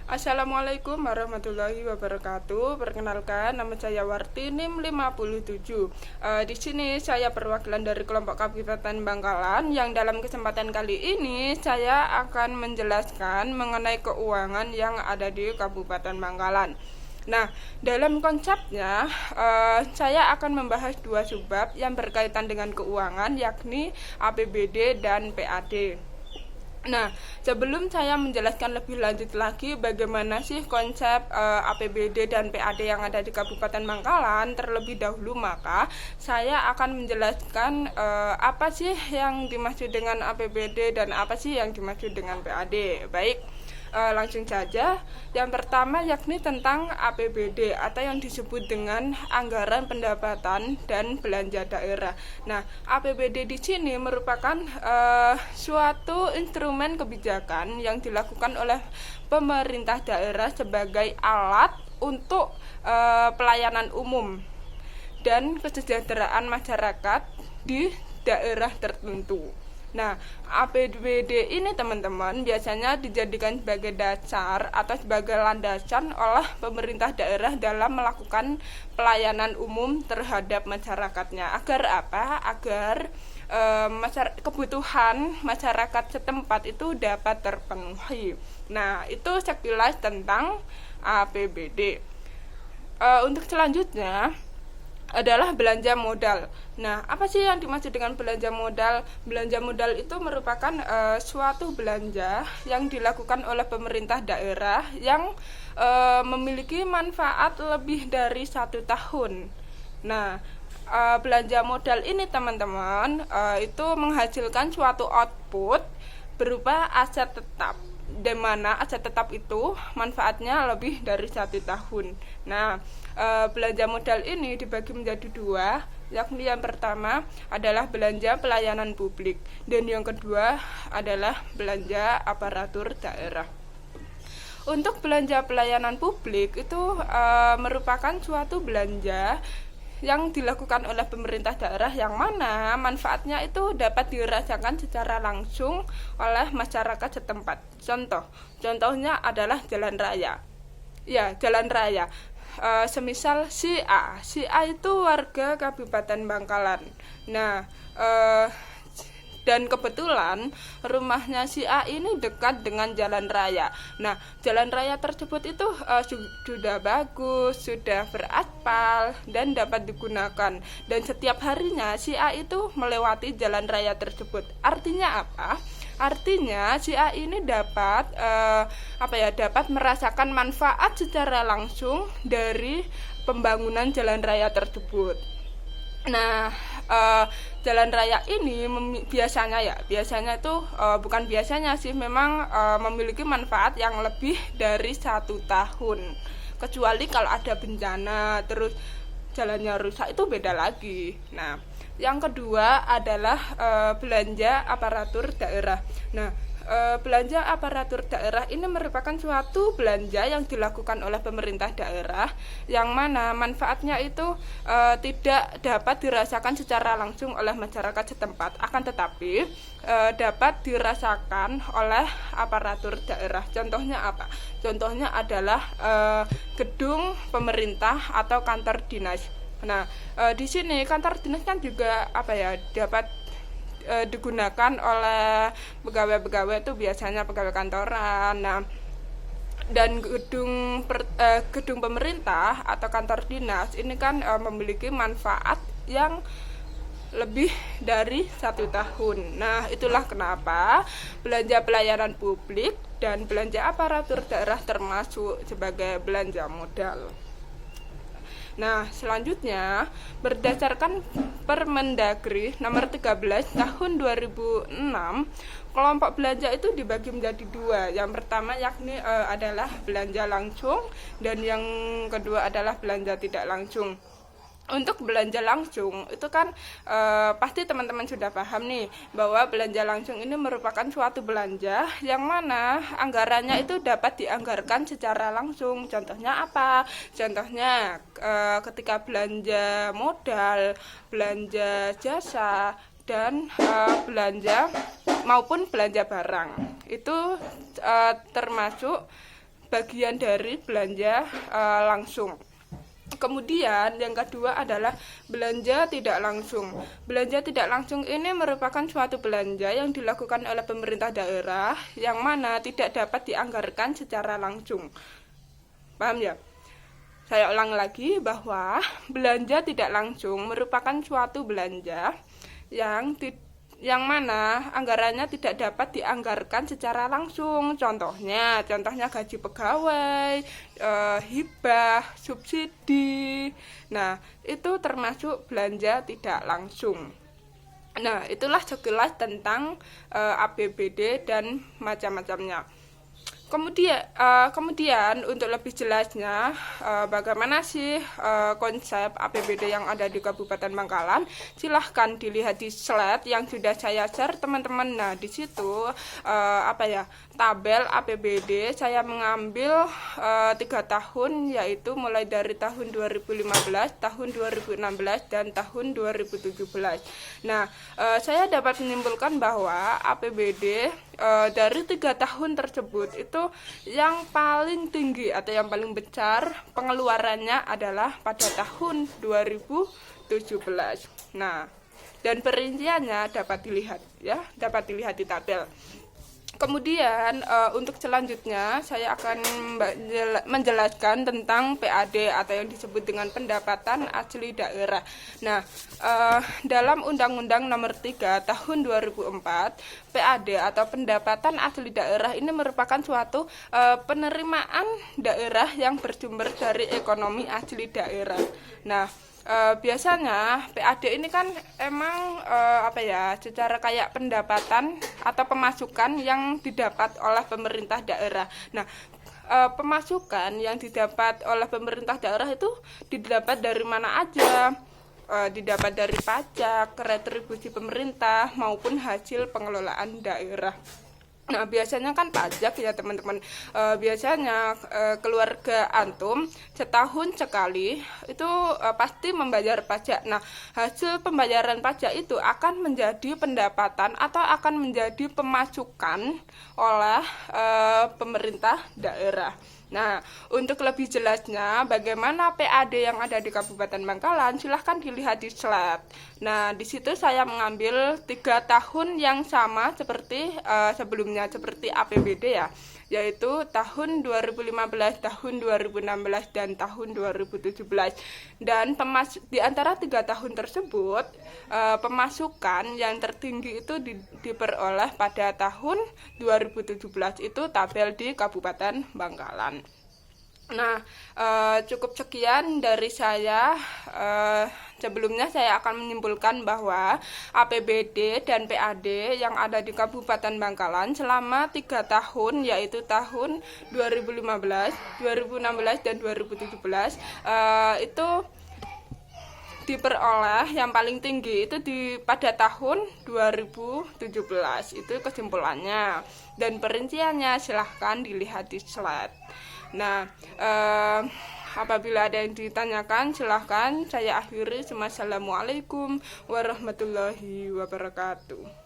Assalamualaikum warahmatullahi wabarakatuh. Perkenalkan, nama saya Warti NIM 57. Di sini saya perwakilan dari kelompok Kabupaten Bangkalan yang dalam kesempatan kali ini saya akan menjelaskan mengenai keuangan yang ada di Kabupaten Bangkalan. Nah, dalam konsepnya saya akan membahas dua subbab yang berkaitan dengan keuangan, yakni APBD dan PAD. Nah, sebelum saya menjelaskan lebih lanjut lagi bagaimana sih konsep APBD dan PAD yang ada di Kabupaten Bangkalan, terlebih dahulu maka saya akan menjelaskan apa sih yang dimaksud dengan APBD dan apa sih yang dimaksud dengan PAD. Baik, langsung saja. Yang pertama yakni tentang APBD atau yang disebut dengan anggaran pendapatan dan belanja daerah. Nah, APBD di sini merupakan suatu instrumen kebijakan yang dilakukan oleh pemerintah daerah sebagai alat untuk pelayanan umum dan kesejahteraan masyarakat di daerah tertentu. Nah, APBD ini teman-teman biasanya dijadikan sebagai dasar atau sebagai landasan oleh pemerintah daerah dalam melakukan pelayanan umum terhadap masyarakatnya. Agar apa? Agar kebutuhan masyarakat setempat itu dapat terpenuhi. Nah, itu sekilas tentang APBD. Untuk selanjutnya adalah belanja modal. Nah, apa sih yang dimaksud dengan belanja modal? Belanja modal itu merupakan suatu belanja yang dilakukan oleh pemerintah daerah yang memiliki manfaat lebih dari 1 tahun. Nah, belanja modal ini teman-teman itu menghasilkan suatu output berupa aset tetap, di mana aset tetap itu manfaatnya lebih dari 1 tahun. Nah, belanja modal ini dibagi menjadi dua, yakni yang pertama adalah belanja pelayanan publik dan yang kedua adalah belanja aparatur daerah. Untuk belanja pelayanan publik itu merupakan suatu belanja yang dilakukan oleh pemerintah daerah yang mana manfaatnya itu dapat dirasakan secara langsung oleh masyarakat setempat. Contohnya adalah jalan raya. Ya, jalan raya. Semisal si A itu warga Kabupaten Bangkalan. Nah, dan kebetulan rumahnya si A ini dekat dengan jalan raya. Nah, jalan raya tersebut itu sudah bagus, sudah beraspal dan dapat digunakan. Dan setiap harinya si A itu melewati jalan raya tersebut. Artinya apa? Artinya si A ini dapat dapat merasakan manfaat secara langsung dari pembangunan jalan raya tersebut. Nah, jalan raya ini biasanya itu bukan biasanya sih, memang memiliki manfaat yang lebih dari 1 tahun. Kecuali kalau ada bencana terus jalannya rusak, itu beda lagi. Nah, yang kedua adalah belanja aparatur daerah. Nah, belanja aparatur daerah ini merupakan suatu belanja yang dilakukan oleh pemerintah daerah yang mana manfaatnya itu tidak dapat dirasakan secara langsung oleh masyarakat setempat, akan tetapi dapat dirasakan oleh aparatur daerah. Contohnya apa? Contohnya adalah gedung pemerintah atau kantor dinas. Nah, di sini kantor dinas kan juga dapat digunakan oleh pegawai-pegawai itu, biasanya pegawai kantoran. Nah, dan gedung pemerintah atau kantor dinas ini kan memiliki manfaat yang lebih dari 1 tahun. Nah, itulah kenapa belanja pelayanan publik dan belanja aparatur daerah termasuk sebagai belanja modal. Nah, selanjutnya berdasarkan Permendagri nomor 13 tahun 2006, kelompok belanja itu dibagi menjadi dua. Yang pertama yakni adalah belanja langsung dan yang kedua adalah belanja tidak langsung. Untuk belanja langsung itu kan pasti teman-teman sudah paham nih, bahwa belanja langsung ini merupakan suatu belanja yang mana anggarannya itu dapat dianggarkan secara langsung. Contohnya apa? Contohnya ketika belanja modal, belanja jasa, dan belanja maupun belanja barang itu termasuk bagian dari belanja langsung. Kemudian yang kedua adalah belanja tidak langsung. Belanja tidak langsung ini merupakan suatu belanja yang dilakukan oleh pemerintah daerah yang mana tidak dapat dianggarkan secara langsung. Paham ya? Saya ulang lagi bahwa belanja tidak langsung merupakan suatu belanja yang mana anggarannya tidak dapat dianggarkan secara langsung. Contohnya gaji pegawai, hibah, subsidi. Nah, itu termasuk belanja tidak langsung. Nah, itulah sekilas tentang APBD dan macam-macamnya. Kemudian untuk lebih jelasnya bagaimana sih konsep APBD yang ada di Kabupaten Bangkalan, silahkan dilihat di slide yang sudah saya share teman-teman. Nah, di situ tabel APBD saya mengambil 3 tahun, yaitu mulai dari tahun 2015, tahun 2016 dan tahun 2017. Nah, saya dapat menyimpulkan bahwa APBD dari 3 tahun tersebut itu yang paling tinggi atau yang paling besar pengeluarannya adalah pada tahun 2017. Nah, dan perinciannya dapat dilihat di tabel. Kemudian untuk selanjutnya saya akan menjelaskan tentang PAD atau yang disebut dengan pendapatan asli daerah. Nah, dalam Undang-Undang Nomor 3 Tahun 2004, PAD atau pendapatan asli daerah ini merupakan suatu penerimaan daerah yang bersumber dari ekonomi asli daerah. Nah, biasanya PAD ini kan emang secara kayak pendapatan atau pemasukan yang didapat oleh pemerintah daerah. Nah, pemasukan yang didapat oleh pemerintah daerah itu didapat dari mana aja? Didapat dari pajak, retribusi pemerintah maupun hasil pengelolaan daerah. Nah, biasanya kan pajak ya teman-teman. Biasanya keluarga antum setahun sekali itu pasti membayar pajak. Nah, hasil pembayaran pajak itu akan menjadi pendapatan atau akan menjadi pemasukan oleh pemerintah daerah. Nah, untuk lebih jelasnya bagaimana PAD yang ada di Kabupaten Bangkalan, silahkan dilihat di slide. Nah, di situ saya mengambil 3 tahun yang sama seperti sebelumnya, seperti APBD ya, yaitu tahun 2015, tahun 2016, dan tahun 2017. Dan di antara 3 tahun tersebut, pemasukan yang tertinggi itu diperoleh pada tahun 2017, itu tabel di Kabupaten Bangkalan. Nah, cukup sekian dari saya. Sebelumnya saya akan menyimpulkan bahwa APBD dan PAD yang ada di Kabupaten Bangkalan selama 3 tahun, yaitu tahun 2015, 2016, dan 2017, itu diperoleh yang paling tinggi itu pada tahun 2017. Itu kesimpulannya, dan perinciannya silahkan dilihat di slide. Nah, apabila ada yang ditanyakan silahkan. Saya akhiri. Wassalamualaikum warahmatullahi wabarakatuh.